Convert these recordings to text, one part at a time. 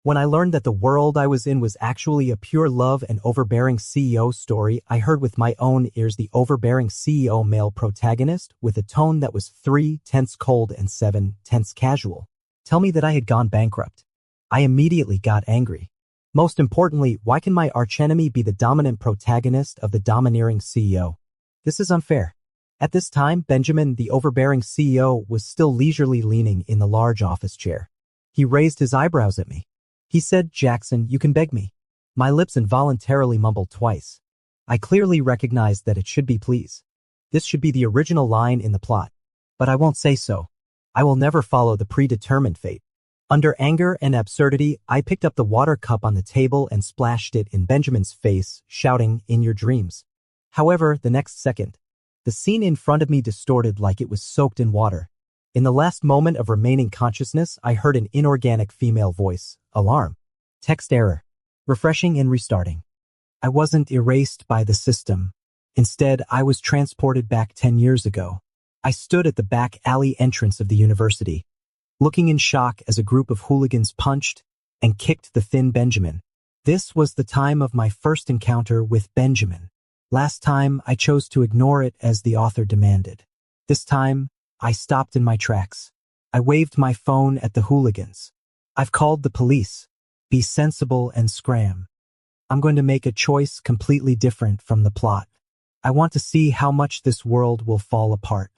When I learned that the world I was in was actually a pure love and overbearing CEO story, I heard with my own ears the overbearing CEO male protagonist with a tone that was 3 tenths cold and 7 tenths casual tell me that I had gone bankrupt. I immediately got angry. Most importantly, why can my archenemy be the dominant protagonist of the domineering CEO? This is unfair. At this time, Benjamin, the overbearing CEO, was still leisurely leaning in the large office chair. He raised his eyebrows at me. He said, "Jackson, you can beg me." My lips involuntarily mumbled twice. I clearly recognized that it should be please. This should be the original line in the plot. But I won't say so. I will never follow the predetermined fate. Under anger and absurdity, I picked up the water cup on the table and splashed it in Benjamin's face, shouting, "In your dreams." However, the next second, the scene in front of me distorted like it was soaked in water. In the last moment of remaining consciousness, I heard an inorganic female voice. Alarm. Text error. Refreshing and restarting. I wasn't erased by the system. Instead, I was transported back 10 years ago. I stood at the back alley entrance of the university, looking in shock as a group of hooligans punched and kicked the thin Benjamin. This was the time of my first encounter with Benjamin. Last time, I chose to ignore it as the author demanded. This time, I stopped in my tracks. I waved my phone at the hooligans. I've called the police. Be sensible and scram. I'm going to make a choice completely different from the plot. I want to see how much this world will fall apart.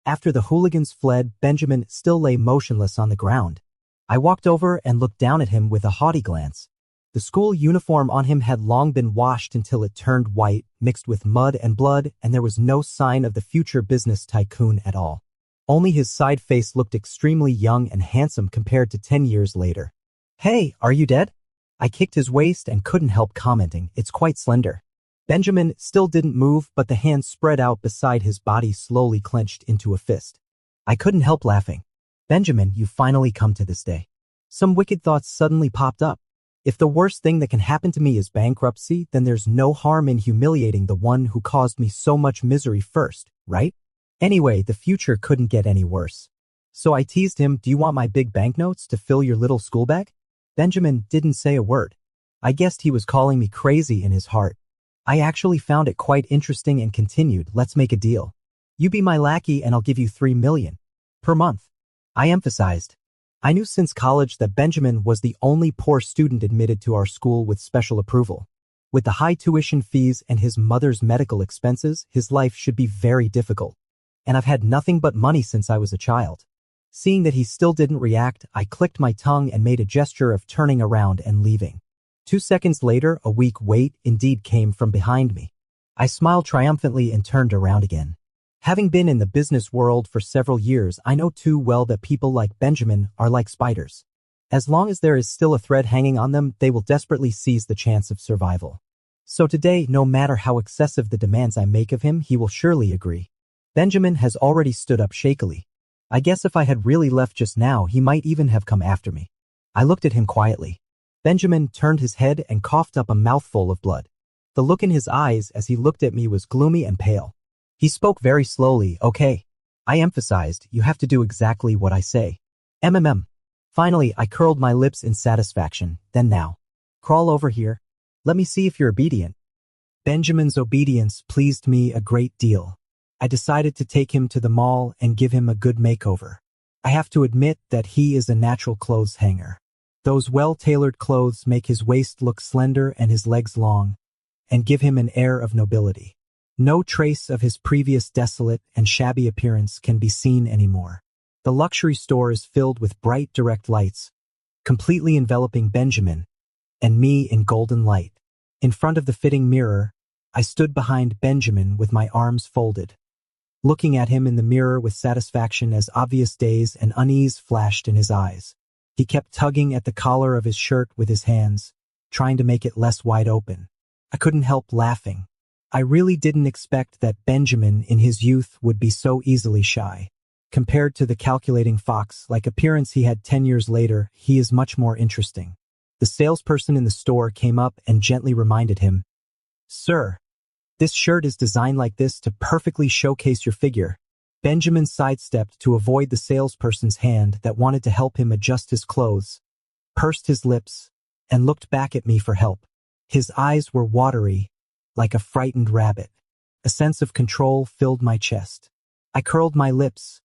After the hooligans fled, Benjamin still lay motionless on the ground. I walked over and looked down at him with a haughty glance. The school uniform on him had long been washed until it turned white, mixed with mud and blood, and there was no sign of the future business tycoon at all. Only his side face looked extremely young and handsome compared to 10 years later. "Hey, are you dead?" I kicked his waist and couldn't help commenting, "It's quite slender." Benjamin still didn't move, but the hand spread out beside his body slowly clenched into a fist. I couldn't help laughing. "Benjamin, you've finally come to this day." Some wicked thoughts suddenly popped up. If the worst thing that can happen to me is bankruptcy, then there's no harm in humiliating the one who caused me so much misery first, right? Anyway, the future couldn't get any worse. So I teased him, "Do you want my big banknotes to fill your little school bag?" Benjamin didn't say a word. I guessed he was calling me crazy in his heart. I actually found it quite interesting and continued, "Let's make a deal. You be my lackey and I'll give you $3 million per month." I emphasized. I knew since college that Benjamin was the only poor student admitted to our school with special approval. With the high tuition fees and his mother's medical expenses, his life should be very difficult. And I've had nothing but money since I was a child. Seeing that he still didn't react, I clicked my tongue and made a gesture of turning around and leaving. 2 seconds later, a weak wait indeed came from behind me. I smiled triumphantly and turned around again. Having been in the business world for several years, I know too well that people like Benjamin are like spiders. As long as there is still a thread hanging on them, they will desperately seize the chance of survival. So today, no matter how excessive the demands I make of him, he will surely agree. Benjamin has already stood up shakily. I guess if I had really left just now, he might even have come after me. I looked at him quietly. Benjamin turned his head and coughed up a mouthful of blood. The look in his eyes as he looked at me was gloomy and pale. He spoke very slowly, "Okay." I emphasized, "You have to do exactly what I say." Finally, I curled my lips in satisfaction. "Then now, crawl over here. Let me see if you're obedient." Benjamin's obedience pleased me a great deal. I decided to take him to the mall and give him a good makeover. I have to admit that he is a natural clothes hanger. Those well-tailored clothes make his waist look slender and his legs long, and give him an air of nobility. No trace of his previous desolate and shabby appearance can be seen anymore. The luxury store is filled with bright direct lights, completely enveloping Benjamin and me in golden light. In front of the fitting mirror, I stood behind Benjamin with my arms folded, looking at him in the mirror with satisfaction as obvious daze and unease flashed in his eyes. He kept tugging at the collar of his shirt with his hands, trying to make it less wide open. I couldn't help laughing. I really didn't expect that Benjamin in his youth would be so easily shy. Compared to the calculating fox-like appearance he had 10 years later, he is much more interesting. The salesperson in the store came up and gently reminded him, "Sir, this shirt is designed like this to perfectly showcase your figure." Benjamin sidestepped to avoid the salesperson's hand that wanted to help him adjust his clothes. pursed his lips, and looked back at me for help. His eyes were watery, like a frightened rabbit. A sense of control filled my chest. I curled my lips,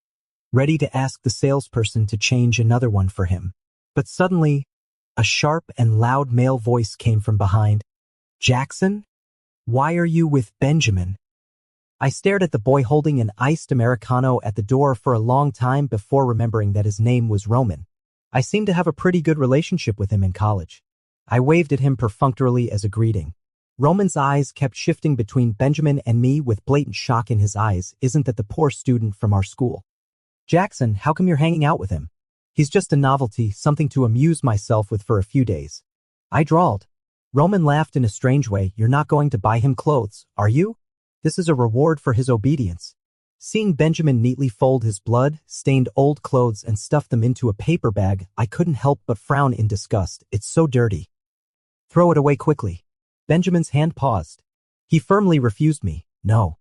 ready to ask the salesperson to change another one for him. But suddenly, a sharp and loud male voice came from behind. "Jackson? Why are you with Benjamin?" I stared at the boy holding an iced Americano at the door for a long time before remembering that his name was Roman. I seemed to have a pretty good relationship with him in college. I waved at him perfunctorily as a greeting. Roman's eyes kept shifting between Benjamin and me with blatant shock in his eyes. "Isn't that the poor student from our school?" "Jackson, how come you're hanging out with him?" "He's just a novelty, something to amuse myself with for a few days," I drawled. Roman laughed in a strange way. "You're not going to buy him clothes, are you? This is a reward for his obedience." Seeing Benjamin neatly fold his blood-stained old clothes and stuff them into a paper bag, I couldn't help but frown in disgust. "It's so dirty. Throw it away quickly." Benjamin's hand paused. He firmly refused me. "No."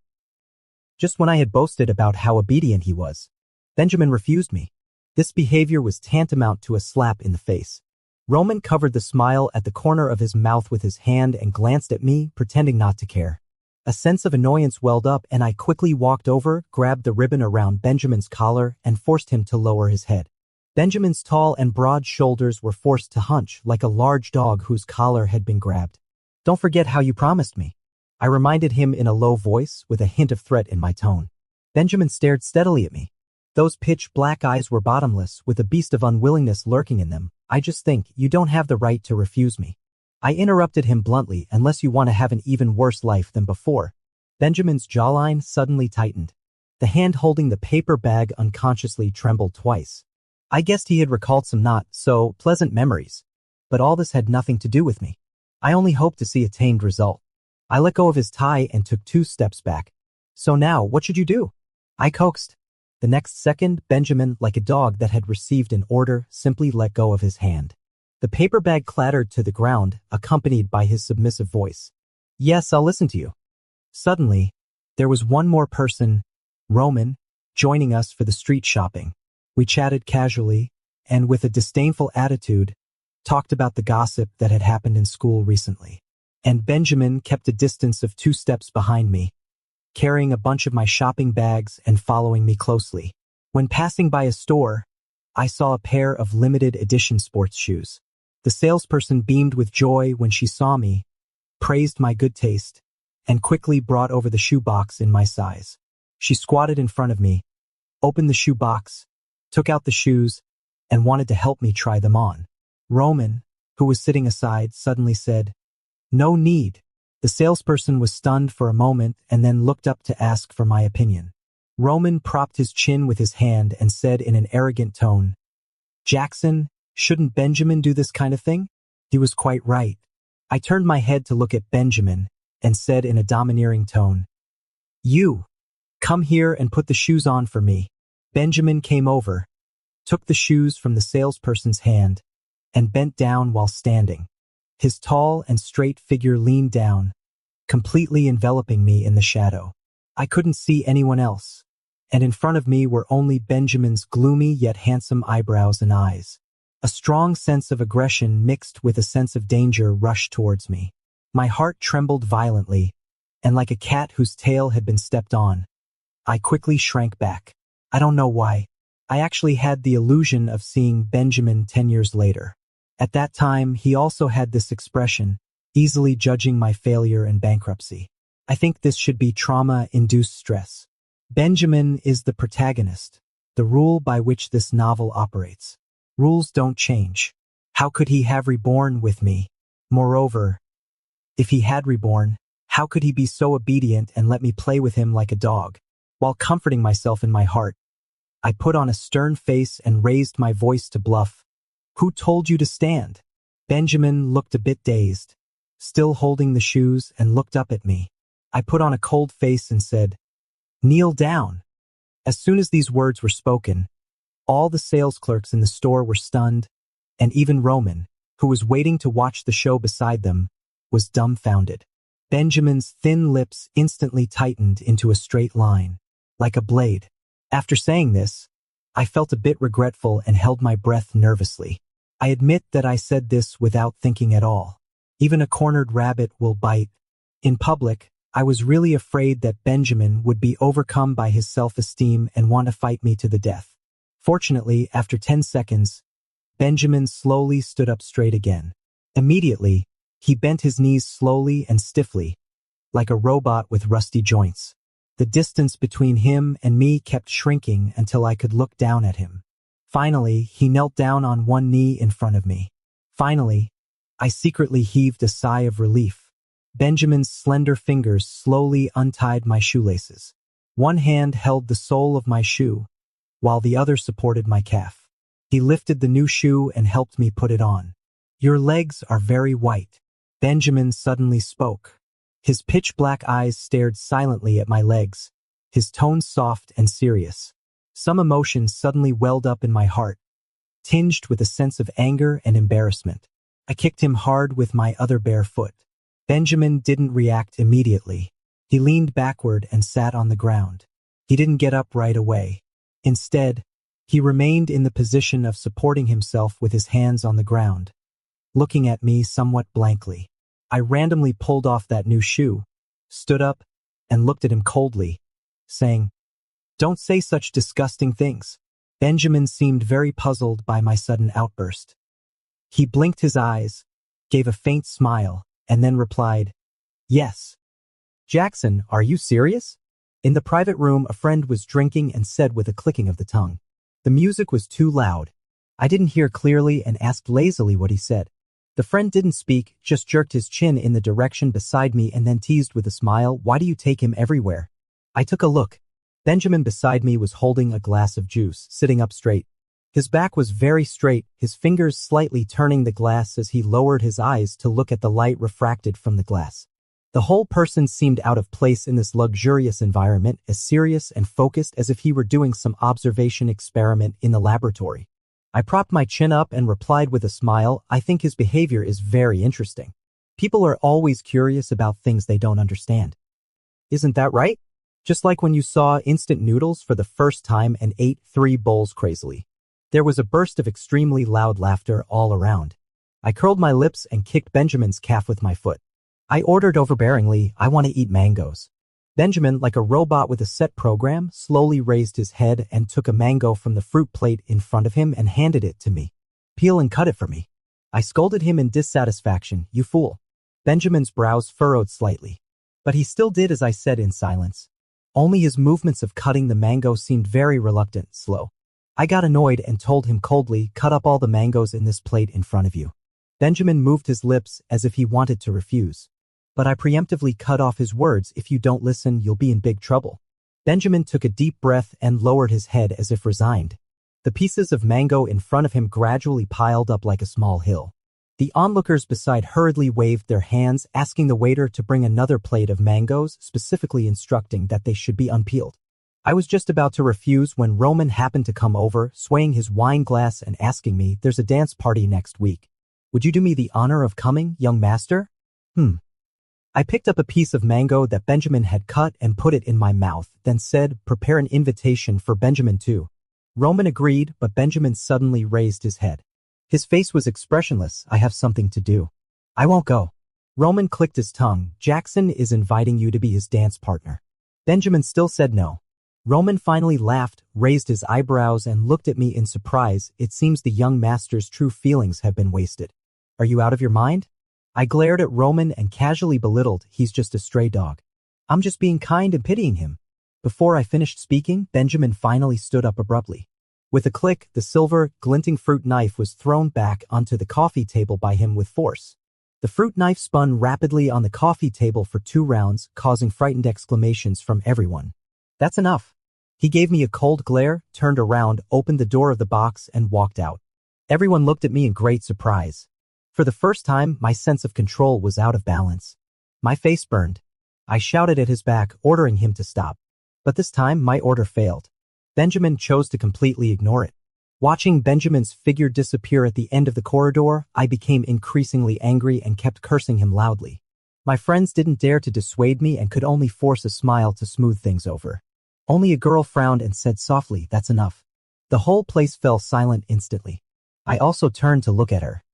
Just when I had boasted about how obedient he was, Benjamin refused me. This behavior was tantamount to a slap in the face. Roman covered the smile at the corner of his mouth with his hand and glanced at me, pretending not to care. A sense of annoyance welled up, and I quickly walked over, grabbed the ribbon around Benjamin's collar, and forced him to lower his head. Benjamin's tall and broad shoulders were forced to hunch like a large dog whose collar had been grabbed. "Don't forget how you promised me," I reminded him in a low voice with a hint of threat in my tone. Benjamin stared steadily at me. Those pitch black eyes were bottomless, with a beast of unwillingness lurking in them. "I just think you don't have the right to refuse me." I interrupted him bluntly. "Unless you want to have an even worse life than before." Benjamin's jawline suddenly tightened. The hand holding the paper bag unconsciously trembled twice. I guessed he had recalled some not-so-pleasant memories. But all this had nothing to do with me. I only hoped to see a tamed result. I let go of his tie and took 2 steps back. "So now, what should you do?" I coaxed. The next second, Benjamin, like a dog that had received an order, simply let go of his hand. The paper bag clattered to the ground, accompanied by his submissive voice. "Yes, I'll listen to you." Suddenly, there was one more person, Roman, joining us for the street shopping. We chatted casually, and with a disdainful attitude, talked about the gossip that had happened in school recently. And Benjamin kept a distance of 2 steps behind me, carrying a bunch of my shopping bags and following me closely. When passing by a store, I saw a pair of limited edition sports shoes. The salesperson beamed with joy when she saw me, praised my good taste, and quickly brought over the shoe box in my size. She squatted in front of me, opened the shoe box, took out the shoes, and wanted to help me try them on. Roman, who was sitting aside, suddenly said, "No need." The salesperson was stunned for a moment and then looked up to ask for my opinion. Roman propped his chin with his hand and said in an arrogant tone, "Jackson, shouldn't Benjamin do this kind of thing?" He was quite right. I turned my head to look at Benjamin and said in a domineering tone, "You, come here and put the shoes on for me." Benjamin came over, took the shoes from the salesperson's hand, and bent down while standing. His tall and straight figure leaned down, completely enveloping me in the shadow. I couldn't see anyone else, and in front of me were only Benjamin's gloomy yet handsome eyebrows and eyes. A strong sense of aggression mixed with a sense of danger rushed towards me. My heart trembled violently, and like a cat whose tail had been stepped on, I quickly shrank back. I don't know why. I actually had the illusion of seeing Benjamin 10 years later. At that time, he also had this expression, easily judging my failure and bankruptcy. I think this should be trauma-induced stress. Benjamin is the protagonist, the rule by which this novel operates. Rules don't change. How could he have reborn with me? Moreover, if he had reborn, how could he be so obedient and let me play with him like a dog? While comforting myself in my heart, I put on a stern face and raised my voice to bluff. "Who told you to stand?" Benjamin looked a bit dazed, still holding the shoes, and looked up at me. I put on a cold face and said, "Kneel down." As soon as these words were spoken, all the sales clerks in the store were stunned, and even Roman, who was waiting to watch the show beside them, was dumbfounded. Benjamin's thin lips instantly tightened into a straight line, like a blade. After saying this, I felt a bit regretful and held my breath nervously. I admit that I said this without thinking at all. Even a cornered rabbit will bite. In public, I was really afraid that Benjamin would be overcome by his self-esteem and want to fight me to the death. Fortunately, after 10 seconds, Benjamin slowly stood up straight again. Immediately, he bent his knees slowly and stiffly, like a robot with rusty joints. The distance between him and me kept shrinking until I could look down at him. Finally, he knelt down on one knee in front of me. Finally, I secretly heaved a sigh of relief. Benjamin's slender fingers slowly untied my shoelaces. One hand held the sole of my shoe, while the other supported my calf. He lifted the new shoe and helped me put it on. "Your legs are very white," Benjamin suddenly spoke. His pitch-black eyes stared silently at my legs, his tone soft and serious. Some emotions suddenly welled up in my heart, tinged with a sense of anger and embarrassment. I kicked him hard with my other bare foot. Benjamin didn't react immediately. He leaned backward and sat on the ground. He didn't get up right away. Instead, he remained in the position of supporting himself with his hands on the ground, looking at me somewhat blankly. I randomly pulled off that new shoe, stood up, and looked at him coldly, saying, "Don't say such disgusting things." Benjamin seemed very puzzled by my sudden outburst. He blinked his eyes, gave a faint smile, and then replied, "Yes." "Jackson, are you serious?" In the private room, a friend was drinking and said with a clicking of the tongue. The music was too loud. I didn't hear clearly and asked lazily what he said. The friend didn't speak, just jerked his chin in the direction beside me and then teased with a smile, "Why do you take him everywhere?" I took a look. Benjamin beside me was holding a glass of juice, sitting up straight. His back was very straight, his fingers slightly turning the glass as he lowered his eyes to look at the light refracted from the glass. The whole person seemed out of place in this luxurious environment, as serious and focused as if he were doing some observation experiment in the laboratory. I propped my chin up and replied with a smile, "I think his behavior is very interesting. People are always curious about things they don't understand. Isn't that right? Just like when you saw instant noodles for the first time and ate 3 bowls crazily." There was a burst of extremely loud laughter all around. I curled my lips and kicked Benjamin's calf with my foot. I ordered overbearingly, "I want to eat mangoes." Benjamin, like a robot with a set program, slowly raised his head and took a mango from the fruit plate in front of him and handed it to me. "Peel and cut it for me." I scolded him in dissatisfaction, "You fool." Benjamin's brows furrowed slightly, but he still did as I said in silence. Only his movements of cutting the mango seemed very reluctant, slow. I got annoyed and told him coldly, "Cut up all the mangoes in this plate in front of you." Benjamin moved his lips as if he wanted to refuse. But I preemptively cut off his words, "If you don't listen, you'll be in big trouble." Benjamin took a deep breath and lowered his head as if resigned. The pieces of mango in front of him gradually piled up like a small hill. The onlookers beside hurriedly waved their hands, asking the waiter to bring another plate of mangoes, specifically instructing that they should be unpeeled. I was just about to refuse when Roman happened to come over, swaying his wine glass and asking me, "There's a dance party next week. Would you do me the honor of coming, young master?" I picked up a piece of mango that Benjamin had cut and put it in my mouth, then said, "Prepare an invitation for Benjamin too." Roman agreed, but Benjamin suddenly raised his head. His face was expressionless. "I have something to do. I won't go." Roman clicked his tongue. "Jackson is inviting you to be his dance partner." Benjamin still said no. Roman finally laughed, raised his eyebrows and looked at me in surprise. "It seems the young master's true feelings have been wasted. Are you out of your mind?" I glared at Roman and casually belittled, "He's just a stray dog. I'm just being kind and pitying him." Before I finished speaking, Benjamin finally stood up abruptly. With a click, the silver, glinting fruit knife was thrown back onto the coffee table by him with force. The fruit knife spun rapidly on the coffee table for 2 rounds, causing frightened exclamations from everyone. "That's enough." He gave me a cold glare, turned around, opened the door of the box, and walked out. Everyone looked at me in great surprise. For the first time, my sense of control was out of balance. My face burned. I shouted at his back, ordering him to stop. But this time, my order failed. Benjamin chose to completely ignore it. Watching Benjamin's figure disappear at the end of the corridor, I became increasingly angry and kept cursing him loudly. My friends didn't dare to dissuade me and could only force a smile to smooth things over. Only a girl frowned and said softly, "That's enough." The whole place fell silent instantly. I also turned to look at her.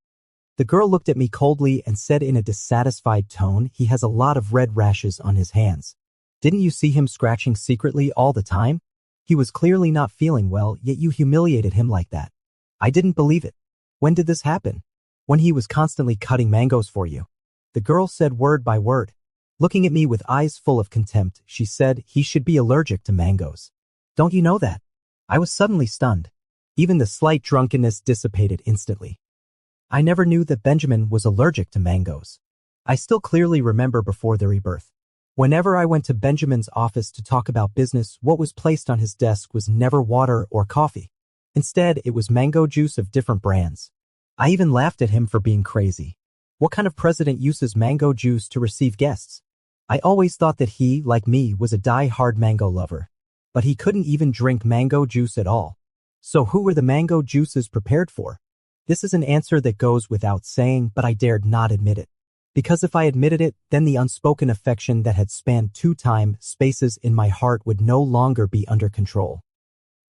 The girl looked at me coldly and said in a dissatisfied tone, "He has a lot of red rashes on his hands. Didn't you see him scratching secretly all the time? He was clearly not feeling well, yet you humiliated him like that." I didn't believe it. "When did this happen?" "When he was constantly cutting mangoes for you." The girl said word by word. Looking at me with eyes full of contempt, she said, "He should be allergic to mangoes. Don't you know that?" I was suddenly stunned. Even the slight drunkenness dissipated instantly. I never knew that Benjamin was allergic to mangoes. I still clearly remember before the rebirth. Whenever I went to Benjamin's office to talk about business, what was placed on his desk was never water or coffee. Instead, it was mango juice of different brands. I even laughed at him for being crazy. What kind of president uses mango juice to receive guests? I always thought that he, like me, was a die-hard mango lover. But he couldn't even drink mango juice at all. So who were the mango juices prepared for? This is an answer that goes without saying, but I dared not admit it. Because if I admitted it, then the unspoken affection that had spanned 2 time spaces in my heart would no longer be under control.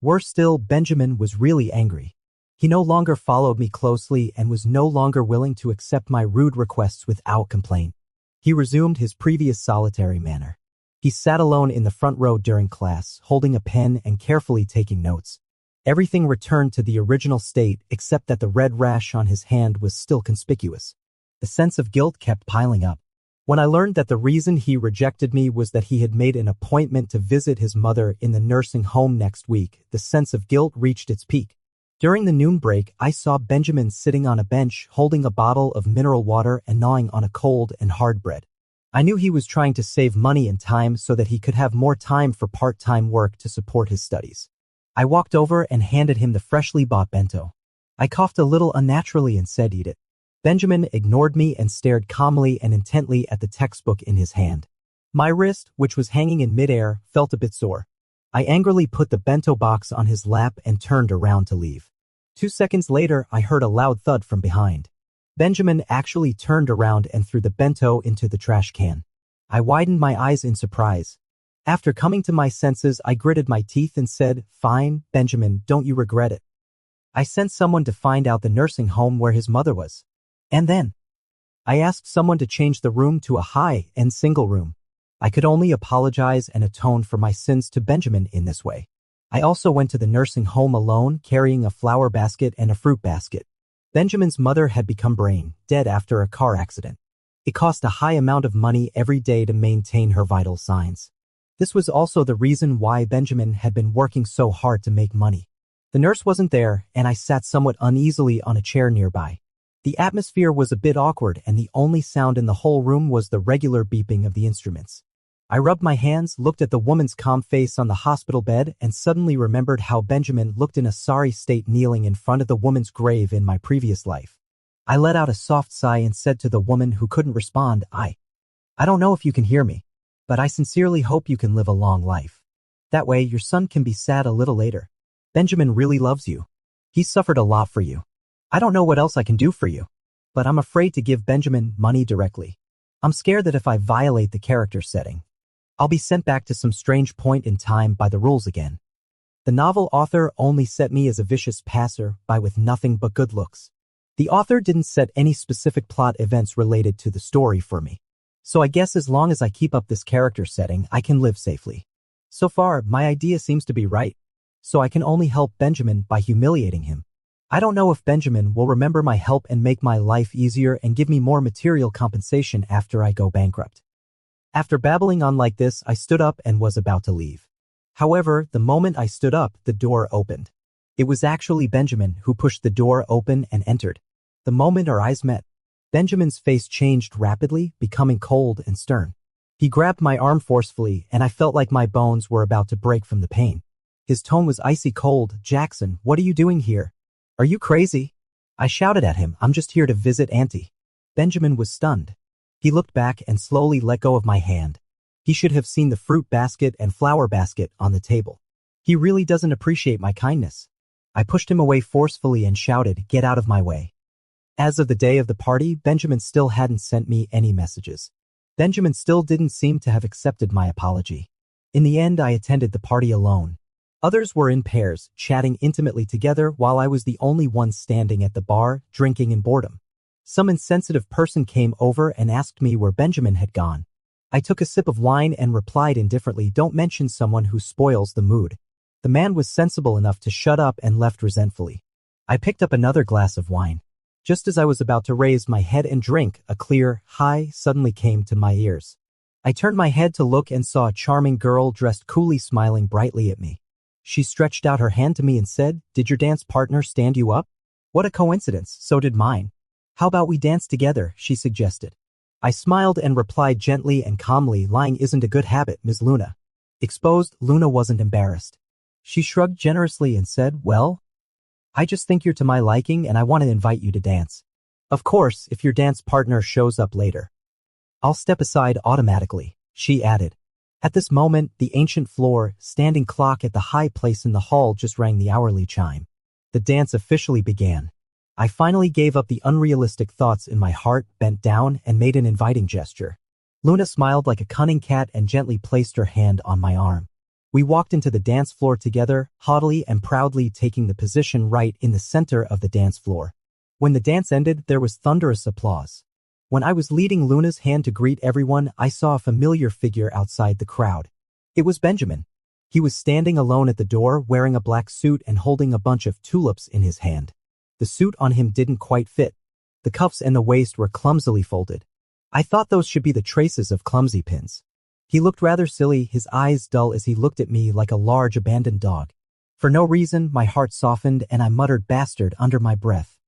Worse still, Benjamin was really angry. He no longer followed me closely and was no longer willing to accept my rude requests without complaint. He resumed his previous solitary manner. He sat alone in the front row during class, holding a pen and carefully taking notes. Everything returned to the original state except that the red rash on his hand was still conspicuous. The sense of guilt kept piling up. When I learned that the reason he rejected me was that he had made an appointment to visit his mother in the nursing home next week, the sense of guilt reached its peak. During the noon break, I saw Benjamin sitting on a bench holding a bottle of mineral water and gnawing on a cold and hard bread. I knew he was trying to save money and time so that he could have more time for part-time work to support his studies. I walked over and handed him the freshly bought bento. I coughed a little unnaturally and said, "Eat it." Benjamin ignored me and stared calmly and intently at the textbook in his hand. My wrist, which was hanging in midair, felt a bit sore. I angrily put the bento box on his lap and turned around to leave. 2 seconds later, I heard a loud thud from behind. Benjamin actually turned around and threw the bento into the trash can. I widened my eyes in surprise. After coming to my senses, I gritted my teeth and said, "Fine, Benjamin, don't you regret it?" I sent someone to find out the nursing home where his mother was. And then I asked someone to change the room to a high-end single room. I could only apologize and atone for my sins to Benjamin in this way. I also went to the nursing home alone, carrying a flower basket and a fruit basket. Benjamin's mother had become brain dead after a car accident. It cost a high amount of money every day to maintain her vital signs. This was also the reason why Benjamin had been working so hard to make money. The nurse wasn't there, and I sat somewhat uneasily on a chair nearby. The atmosphere was a bit awkward, and the only sound in the whole room was the regular beeping of the instruments. I rubbed my hands, looked at the woman's calm face on the hospital bed, and suddenly remembered how Benjamin looked in a sorry state kneeling in front of the woman's grave in my previous life. I let out a soft sigh and said to the woman who couldn't respond, I don't know if you can hear me, but I sincerely hope you can live a long life. That way your son can be sad a little later. Benjamin really loves you. He's suffered a lot for you. I don't know what else I can do for you, but I'm afraid to give Benjamin money directly. I'm scared that if I violate the character setting, I'll be sent back to some strange point in time by the rules again. The novel author only set me as a vicious passer-by with nothing but good looks. The author didn't set any specific plot events related to the story for me. So I guess as long as I keep up this character setting, I can live safely. So far, my idea seems to be right. So I can only help Benjamin by humiliating him. I don't know if Benjamin will remember my help and make my life easier and give me more material compensation after I go bankrupt. After babbling on like this, I stood up and was about to leave. However, the moment I stood up, the door opened. It was actually Benjamin who pushed the door open and entered. The moment our eyes met, Benjamin's face changed rapidly, becoming cold and stern. He grabbed my arm forcefully, and I felt like my bones were about to break from the pain. His tone was icy cold. "Jackson, what are you doing here? Are you crazy?" I shouted at him. "I'm just here to visit Auntie." Benjamin was stunned. He looked back and slowly let go of my hand. He should have seen the fruit basket and flower basket on the table. He really doesn't appreciate my kindness. I pushed him away forcefully and shouted, "Get out of my way." As of the day of the party, Benjamin still hadn't sent me any messages. Benjamin still didn't seem to have accepted my apology. In the end, I attended the party alone. Others were in pairs, chatting intimately together while I was the only one standing at the bar, drinking in boredom. Some insensitive person came over and asked me where Benjamin had gone. I took a sip of wine and replied indifferently, "Don't mention someone who spoils the mood." The man was sensible enough to shut up and left resentfully. I picked up another glass of wine. Just as I was about to raise my head and drink, a clear, "hi" suddenly came to my ears. I turned my head to look and saw a charming girl dressed coolly smiling brightly at me. She stretched out her hand to me and said, "Did your dance partner stand you up?" What a coincidence, so did mine. "How about we dance together?" she suggested. I smiled and replied gently and calmly, "Lying isn't a good habit, Ms. Luna." Exposed, Luna wasn't embarrassed. She shrugged generously and said, "Well, I just think you're to my liking and I want to invite you to dance. Of course, if your dance partner shows up later, I'll step aside automatically," she added. At this moment, the ancient floor, standing clock at the high place in the hall just rang the hourly chime. The dance officially began. I finally gave up the unrealistic thoughts in my heart, bent down, and made an inviting gesture. Luna smiled like a cunning cat and gently placed her hand on my arm. We walked into the dance floor together, haughtily and proudly taking the position right in the center of the dance floor. When the dance ended, there was thunderous applause. When I was leading Luna's hand to greet everyone, I saw a familiar figure outside the crowd. It was Benjamin. He was standing alone at the door, wearing a black suit and holding a bunch of tulips in his hand. The suit on him didn't quite fit. The cuffs and the waist were clumsily folded. I thought those should be the traces of clumsy pins. He looked rather silly, his eyes dull as he looked at me like a large abandoned dog. For no reason, my heart softened and I muttered "bastard" under my breath.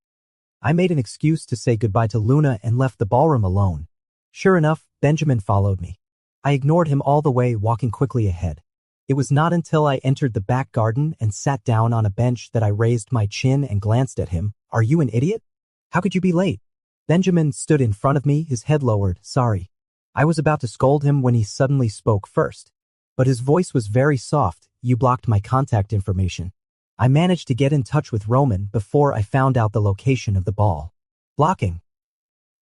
I made an excuse to say goodbye to Luna and left the ballroom alone. Sure enough, Benjamin followed me. I ignored him all the way, walking quickly ahead. It was not until I entered the back garden and sat down on a bench that I raised my chin and glanced at him. "Are you an idiot? How could you be late?" Benjamin stood in front of me, his head lowered. "Sorry." I was about to scold him when he suddenly spoke first. But his voice was very soft. "You blocked my contact information. I managed to get in touch with Roman before I found out the location of the ball." Blocking.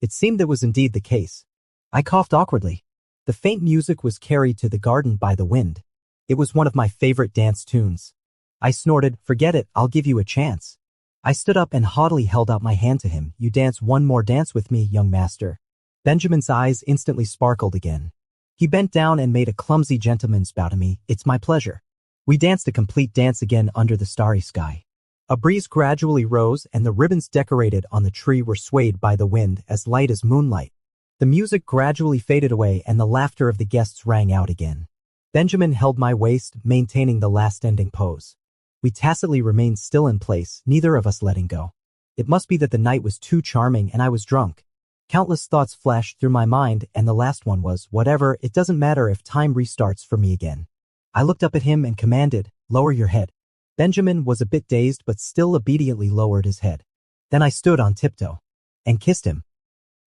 It seemed that was indeed the case. I coughed awkwardly. The faint music was carried to the garden by the wind. It was one of my favorite dance tunes. I snorted, "Forget it, I'll give you a chance." I stood up and haughtily held out my hand to him. "You dance one more dance with me, young master." Benjamin's eyes instantly sparkled again. He bent down and made a clumsy gentleman's bow to me. "It's my pleasure." We danced a complete dance again under the starry sky. A breeze gradually rose and the ribbons decorated on the tree were swayed by the wind as light as moonlight. The music gradually faded away and the laughter of the guests rang out again. Benjamin held my waist, maintaining the last ending pose. We tacitly remained still in place, neither of us letting go. It must be that the night was too charming and I was drunk. Countless thoughts flashed through my mind and the last one was, whatever, it doesn't matter if time restarts for me again. I looked up at him and commanded, "Lower your head." Benjamin was a bit dazed but still obediently lowered his head. Then I stood on tiptoe and kissed him.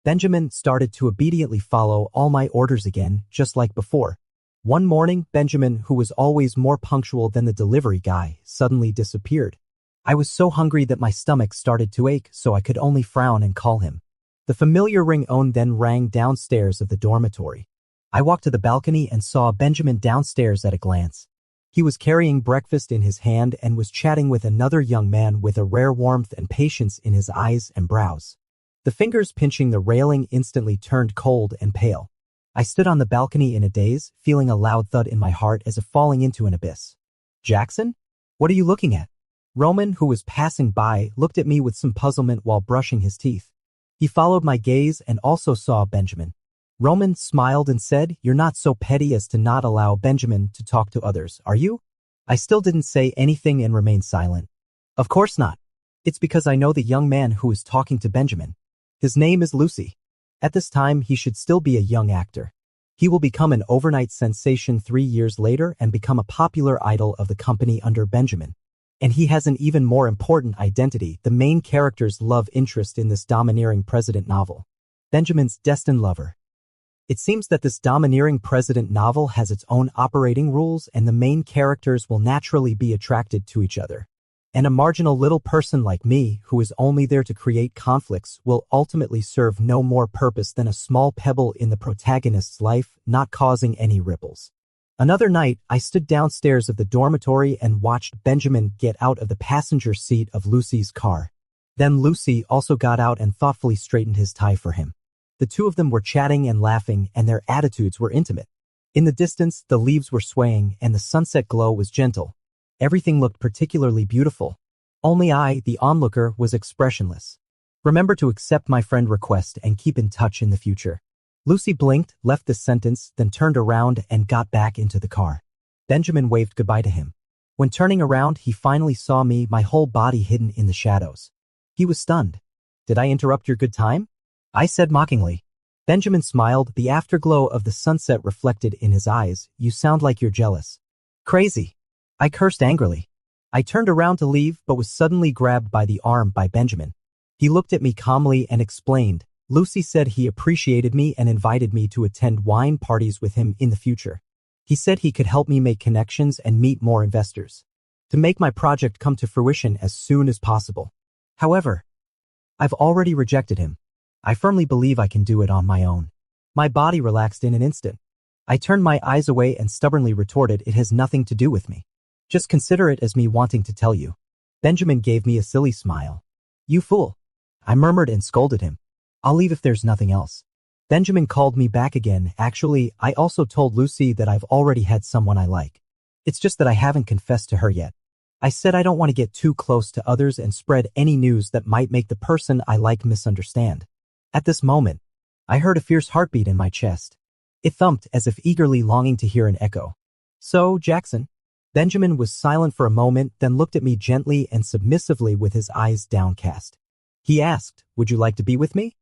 Benjamin started to obediently follow all my orders again, just like before. One morning, Benjamin, who was always more punctual than the delivery guy, suddenly disappeared. I was so hungry that my stomach started to ache, so I could only frown and call him. The familiar ring-tone then rang downstairs of the dormitory. I walked to the balcony and saw Benjamin downstairs at a glance. He was carrying breakfast in his hand and was chatting with another young man with a rare warmth and patience in his eyes and brows. The fingers pinching the railing instantly turned cold and pale. I stood on the balcony in a daze, feeling a loud thud in my heart as if falling into an abyss. "Jackson? What are you looking at?" Roman, who was passing by, looked at me with some puzzlement while brushing his teeth. He followed my gaze and also saw Benjamin. Roman smiled and said, "You're not so petty as to not allow Benjamin to talk to others, are you?" I still didn't say anything and remained silent. "Of course not. It's because I know the young man who is talking to Benjamin. His name is Lucy. At this time, he should still be a young actor. He will become an overnight sensation 3 years later and become a popular idol of the company under Benjamin. And he has an even more important identity, the main character's love interest in this domineering president novel. Benjamin's destined lover. It seems that this domineering president novel has its own operating rules and the main characters will naturally be attracted to each other. And a marginal little person like me, who is only there to create conflicts, will ultimately serve no more purpose than a small pebble in the protagonist's life, not causing any ripples. Another night, I stood downstairs of the dormitory and watched Benjamin get out of the passenger seat of Lucy's car. Then Lucy also got out and thoughtfully straightened his tie for him. The two of them were chatting and laughing, and their attitudes were intimate. In the distance, the leaves were swaying and the sunset glow was gentle. Everything looked particularly beautiful. Only I, the onlooker, was expressionless. Remember to accept my friend request and keep in touch in the future. Lucy blinked, left the sentence, then turned around and got back into the car. Benjamin waved goodbye to him. When turning around, he finally saw me, my whole body hidden in the shadows. He was stunned. "Did I interrupt your good time?" I said mockingly. Benjamin smiled, the afterglow of the sunset reflected in his eyes. "You sound like you're jealous." "Crazy." I cursed angrily. I turned around to leave, but was suddenly grabbed by the arm by Benjamin. He looked at me calmly and explained, "Lucy said he appreciated me and invited me to attend wine parties with him in the future. He said he could help me make connections and meet more investors, to make my project come to fruition as soon as possible. However, I've already rejected him. I firmly believe I can do it on my own." My body relaxed in an instant. I turned my eyes away and stubbornly retorted, "It has nothing to do with me. Just consider it as me wanting to tell you." Benjamin gave me a silly smile. "You fool." I murmured and scolded him. "I'll leave if there's nothing else." Benjamin called me back again. "Actually, I also told Lucy that I've already had someone I like. It's just that I haven't confessed to her yet. I said I don't want to get too close to others and spread any news that might make the person I like misunderstand." At this moment, I heard a fierce heartbeat in my chest. It thumped as if eagerly longing to hear an echo. "So, Jackson?" Benjamin was silent for a moment, then looked at me gently and submissively with his eyes downcast. He asked, "Would you like to be with me?"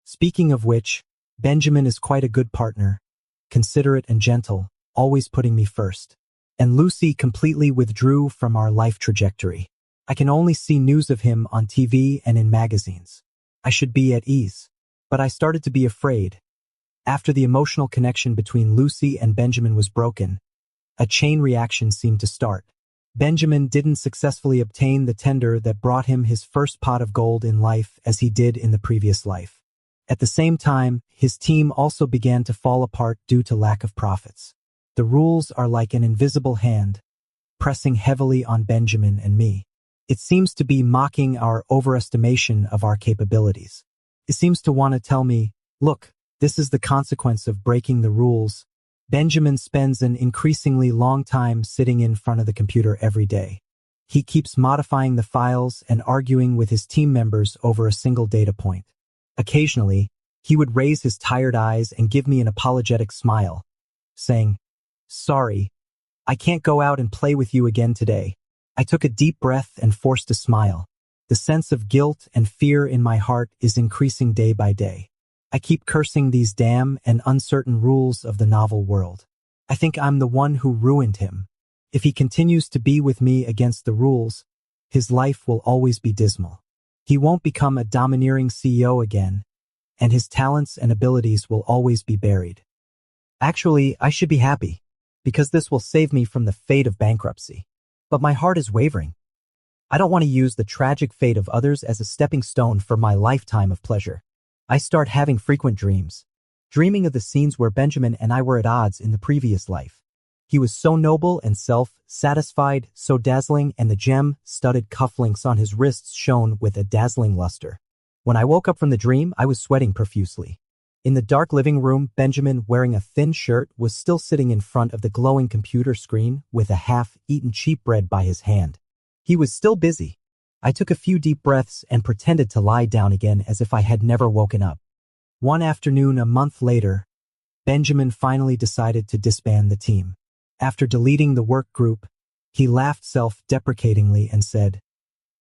Speaking of which, Benjamin is quite a good partner, considerate and gentle, always putting me first. And Lucy completely withdrew from our life trajectory. I can only see news of him on TV and in magazines. I should be at ease. But I started to be afraid. After the emotional connection between Lucy and Benjamin was broken, a chain reaction seemed to start. Benjamin didn't successfully obtain the tender that brought him his first pot of gold in life as he did in the previous life. At the same time, his team also began to fall apart due to lack of profits. The rules are like an invisible hand, pressing heavily on Benjamin and me. It seems to be mocking our overestimation of our capabilities. It seems to want to tell me, "Look, this is the consequence of breaking the rules." Benjamin spends an increasingly long time sitting in front of the computer every day. He keeps modifying the files and arguing with his team members over a single data point. Occasionally, he would raise his tired eyes and give me an apologetic smile, saying, "Sorry, I can't go out and play with you again today." I took a deep breath and forced a smile. The sense of guilt and fear in my heart is increasing day by day. I keep cursing these damn and uncertain rules of the novel world. I think I'm the one who ruined him. If he continues to be with me against the rules, his life will always be dismal. He won't become a domineering CEO again, and his talents and abilities will always be buried. Actually, I should be happy, because this will save me from the fate of bankruptcy. But my heart is wavering. I don't want to use the tragic fate of others as a stepping stone for my lifetime of pleasure. I start having frequent dreams, dreaming of the scenes where Benjamin and I were at odds in the previous life. He was so noble and self-satisfied, so dazzling, and the gem-studded cufflinks on his wrists shone with a dazzling luster. When I woke up from the dream, I was sweating profusely. In the dark living room, Benjamin, wearing a thin shirt, was still sitting in front of the glowing computer screen with a half-eaten cheap bread by his hand. He was still busy. I took a few deep breaths and pretended to lie down again as if I had never woken up. One afternoon, a month later, Benjamin finally decided to disband the team. After deleting the work group, he laughed self-deprecatingly and said,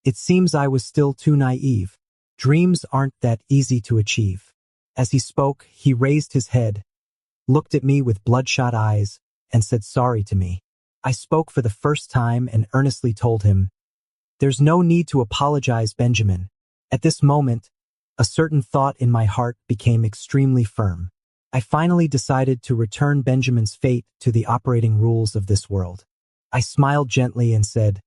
"It seems I was still too naive. Dreams aren't that easy to achieve." As he spoke, he raised his head, looked at me with bloodshot eyes, and said sorry to me. I spoke for the first time and earnestly told him, "There's no need to apologize, Benjamin." At this moment, a certain thought in my heart became extremely firm. I finally decided to return Benjamin's fate to the operating rules of this world. I smiled gently and said,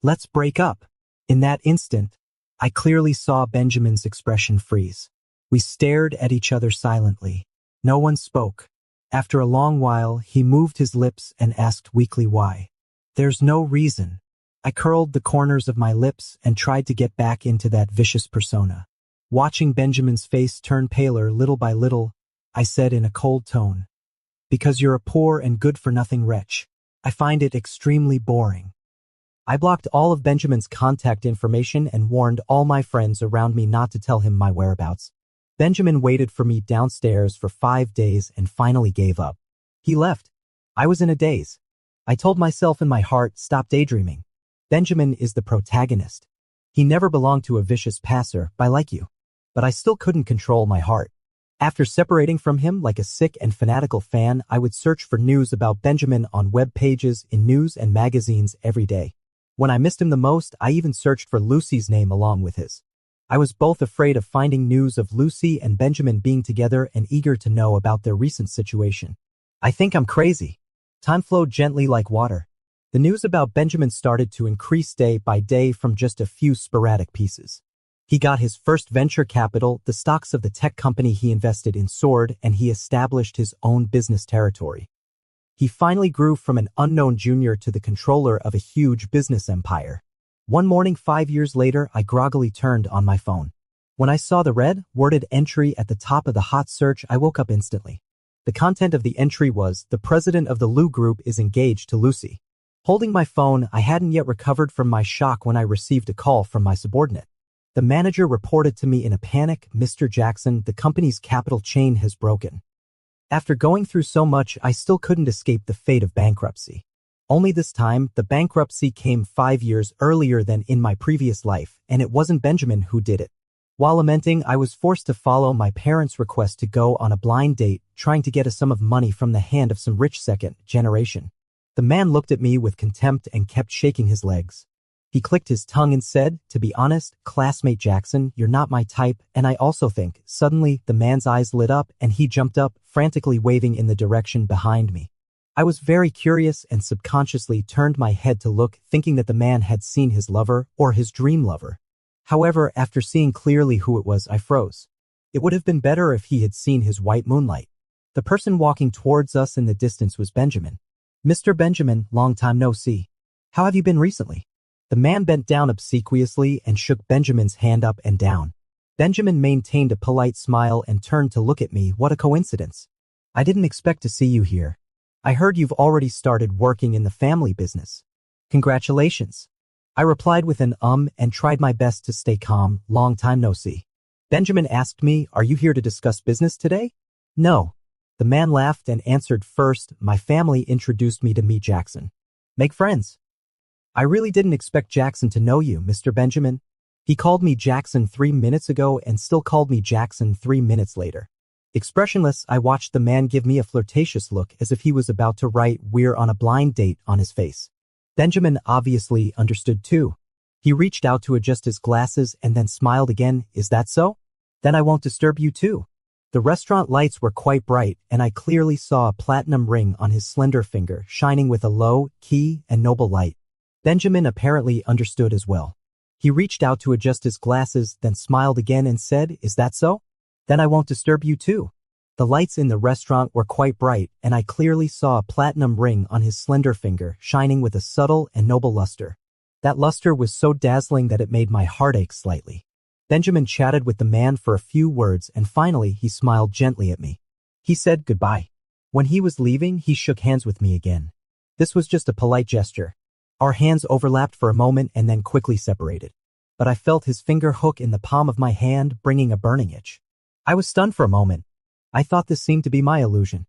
"Let's break up." In that instant, I clearly saw Benjamin's expression freeze. We stared at each other silently. No one spoke. After a long while, he moved his lips and asked weakly why. There's no reason. I curled the corners of my lips and tried to get back into that vicious persona. Watching Benjamin's face turn paler little by little, I said in a cold tone, "Because you're a poor and good-for-nothing wretch. I find it extremely boring." I blocked all of Benjamin's contact information and warned all my friends around me not to tell him my whereabouts. Benjamin waited for me downstairs for 5 days and finally gave up. He left. I was in a daze. I told myself in my heart, stop daydreaming. Benjamin is the protagonist. He never belonged to a vicious passer-by like you. But I still couldn't control my heart. After separating from him like a sick and fanatical fan, I would search for news about Benjamin on web pages, in news and magazines every day. When I missed him the most, I even searched for Lucy's name along with his. I was both afraid of finding news of Lucy and Benjamin being together and eager to know about their recent situation. I think I'm crazy. Time flowed gently like water. The news about Benjamin started to increase day by day from just a few sporadic pieces. He got his first venture capital, the stocks of the tech company he invested in soared, and he established his own business territory. He finally grew from an unknown junior to the controller of a huge business empire. One morning 5 years later, I groggily turned on my phone. When I saw the red, worded entry at the top of the hot search, I woke up instantly. The content of the entry was, "The president of the Lu Group is engaged to Lucy." Holding my phone, I hadn't yet recovered from my shock when I received a call from my subordinate. The manager reported to me in a panic, "Mr. Jackson, the company's capital chain has broken." After going through so much, I still couldn't escape the fate of bankruptcy. Only this time, the bankruptcy came 5 years earlier than in my previous life, and it wasn't Benjamin who did it. While lamenting, I was forced to follow my parents' request to go on a blind date, trying to get a sum of money from the hand of some rich second generation. The man looked at me with contempt and kept shaking his legs. He clicked his tongue and said, "To be honest, classmate Jackson, you're not my type, and I also think." Suddenly, the man's eyes lit up and he jumped up, frantically waving in the direction behind me. I was very curious and subconsciously turned my head to look, thinking that the man had seen his lover or his dream lover. However, after seeing clearly who it was, I froze. It would have been better if he had seen his white moonlight. The person walking towards us in the distance was Benjamin. "Mr. Benjamin, long time no see. How have you been recently?" The man bent down obsequiously and shook Benjamin's hand up and down. Benjamin maintained a polite smile and turned to look at me. "What a coincidence. I didn't expect to see you here. I heard you've already started working in the family business. Congratulations." I replied with an and tried my best to stay calm. "Long time no see." Benjamin asked me, "Are you here to discuss business today?" "No." The man laughed and answered, "First, my family introduced me to meet Jackson. Make friends." "I really didn't expect Jackson to know you, Mr. Benjamin. He called me Jackson 3 minutes ago and still called me Jackson 3 minutes later." Expressionless, I watched the man give me a flirtatious look as if he was about to write "We're on a blind date" on his face. Benjamin obviously understood too. He reached out to adjust his glasses and then smiled again. "Is that so? Then I won't disturb you too." The restaurant lights were quite bright, and I clearly saw a platinum ring on his slender finger, shining with a low, key, and noble light. Benjamin apparently understood as well. He reached out to adjust his glasses, then smiled again and said, "Is that so? Then I won't disturb you too." The lights in the restaurant were quite bright, and I clearly saw a platinum ring on his slender finger, shining with a subtle and noble luster. That luster was so dazzling that it made my heart ache slightly. Benjamin chatted with the man for a few words, and finally he smiled gently at me. He said goodbye. When he was leaving, he shook hands with me again. This was just a polite gesture. Our hands overlapped for a moment and then quickly separated. But I felt his finger hook in the palm of my hand, bringing a burning itch. I was stunned for a moment. I thought this seemed to be my illusion.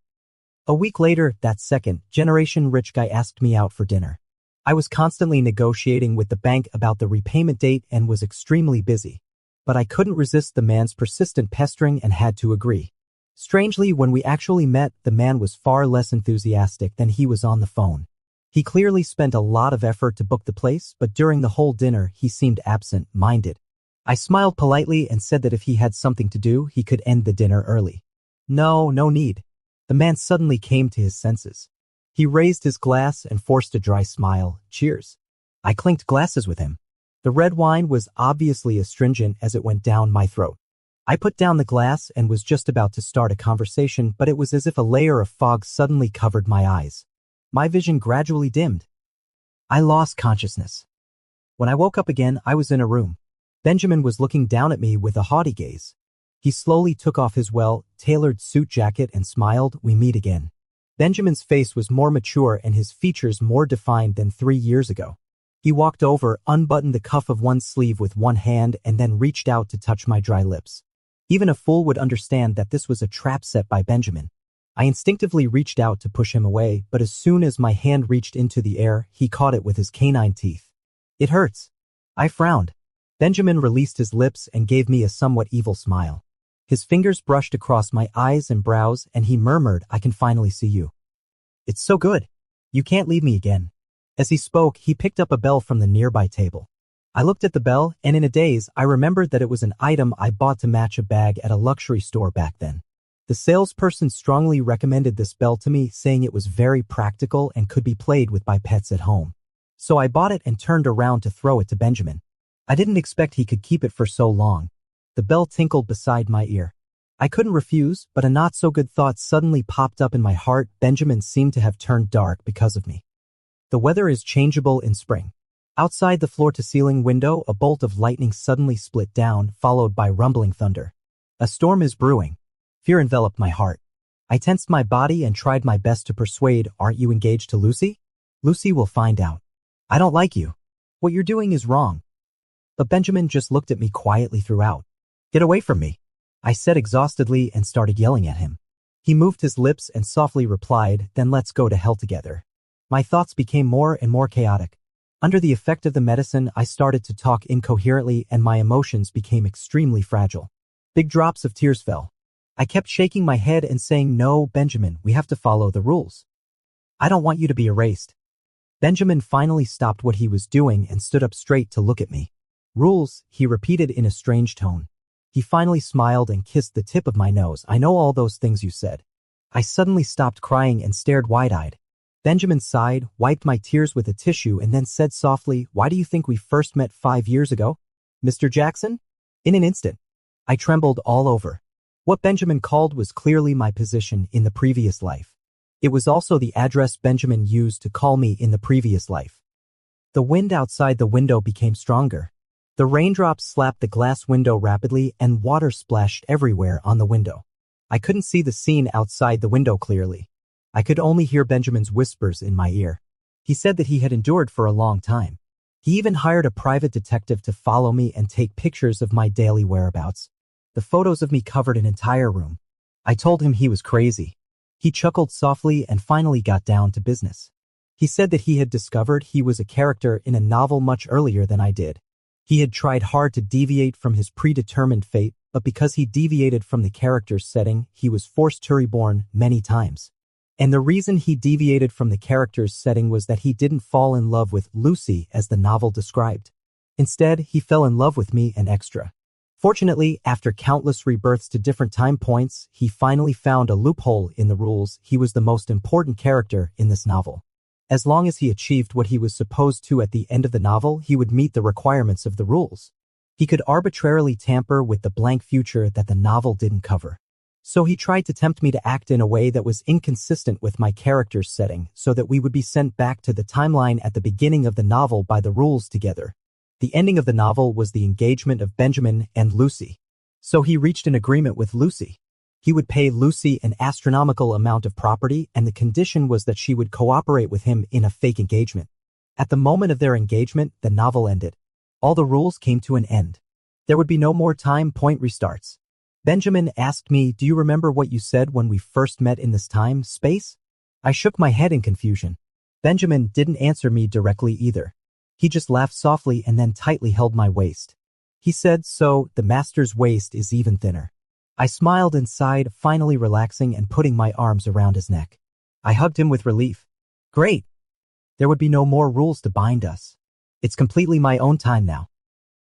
A week later, that second-generation rich guy asked me out for dinner. I was constantly negotiating with the bank about the repayment date and was extremely busy. But I couldn't resist the man's persistent pestering and had to agree. Strangely, when we actually met, the man was far less enthusiastic than he was on the phone. He clearly spent a lot of effort to book the place, but during the whole dinner, he seemed absent-minded. I smiled politely and said that if he had something to do, he could end the dinner early. No need. The man suddenly came to his senses. He raised his glass and forced a dry smile. "Cheers." I clinked glasses with him. The red wine was obviously astringent as it went down my throat. I put down the glass and was just about to start a conversation, but it was as if a layer of fog suddenly covered my eyes. My vision gradually dimmed. I lost consciousness. When I woke up again, I was in a room. Benjamin was looking down at me with a haughty gaze. He slowly took off his well-tailored suit jacket and smiled. We meet again. Benjamin's face was more mature and his features more defined than 3 years ago. He walked over, unbuttoned the cuff of one sleeve with one hand, and then reached out to touch my dry lips. Even a fool would understand that this was a trap set by Benjamin. I instinctively reached out to push him away, but as soon as my hand reached into the air, he caught it with his canine teeth. It hurts. I frowned. Benjamin released his lips and gave me a somewhat evil smile. His fingers brushed across my eyes and brows, and he murmured, "I can finally see you. It's so good. You can't leave me again." As he spoke, he picked up a bell from the nearby table. I looked at the bell, and in a daze, I remembered that it was an item I bought to match a bag at a luxury store back then. The salesperson strongly recommended this bell to me, saying it was very practical and could be played with by pets at home. So I bought it and turned around to throw it to Benjamin. I didn't expect he could keep it for so long. The bell tinkled beside my ear. I couldn't refuse, but a not-so-good thought suddenly popped up in my heart. Benjamin seemed to have turned dark because of me. The weather is changeable in spring. Outside the floor-to-ceiling window, a bolt of lightning suddenly split down, followed by rumbling thunder. A storm is brewing. Fear enveloped my heart. I tensed my body and tried my best to persuade, "Aren't you engaged to Lucy? Lucy will find out. I don't like you. What you're doing is wrong." But Benjamin just looked at me quietly throughout. "Get away from me," I said exhaustedly and started yelling at him. He moved his lips and softly replied, "Then let's go to hell together." My thoughts became more and more chaotic. Under the effect of the medicine, I started to talk incoherently and my emotions became extremely fragile. Big drops of tears fell. I kept shaking my head and saying, "No, Benjamin, we have to follow the rules. I don't want you to be erased." Benjamin finally stopped what he was doing and stood up straight to look at me. "Rules," he repeated in a strange tone. He finally smiled and kissed the tip of my nose. "I know all those things you said." I suddenly stopped crying and stared wide-eyed. Benjamin sighed, wiped my tears with a tissue, and then said softly, "Why do you think we first met 5 years ago, Mr. Jackson?" In an instant, I trembled all over. What Benjamin called was clearly my position in the previous life. It was also the address Benjamin used to call me in the previous life. The wind outside the window became stronger. The raindrops slapped the glass window rapidly and water splashed everywhere on the window. I couldn't see the scene outside the window clearly. I could only hear Benjamin's whispers in my ear. He said that he had endured for a long time. He even hired a private detective to follow me and take pictures of my daily whereabouts. The photos of me covered an entire room. I told him he was crazy. He chuckled softly and finally got down to business. He said that he had discovered he was a character in a novel much earlier than I did. He had tried hard to deviate from his predetermined fate, but because he deviated from the character's setting, he was forced to reborn many times. And the reason he deviated from the character's setting was that he didn't fall in love with Lucy as the novel described. Instead, he fell in love with me and Extra. Fortunately, after countless rebirths to different time points, he finally found a loophole in the rules. He was the most important character in this novel. As long as he achieved what he was supposed to at the end of the novel, he would meet the requirements of the rules. He could arbitrarily tamper with the blank future that the novel didn't cover. So he tried to tempt me to act in a way that was inconsistent with my character's setting so that we would be sent back to the timeline at the beginning of the novel by the rules together. The ending of the novel was the engagement of Benjamin and Lucy. So he reached an agreement with Lucy. He would pay Lucy an astronomical amount of property, and the condition was that she would cooperate with him in a fake engagement. At the moment of their engagement, the novel ended. All the rules came to an end. There would be no more time point restarts. Benjamin asked me, "Do you remember what you said when we first met in this time, space?" I shook my head in confusion. Benjamin didn't answer me directly either. He just laughed softly and then tightly held my waist. He said, "So, the master's waist is even thinner." I smiled and sighed, finally relaxing and putting my arms around his neck. I hugged him with relief. Great. There would be no more rules to bind us. It's completely my own time now.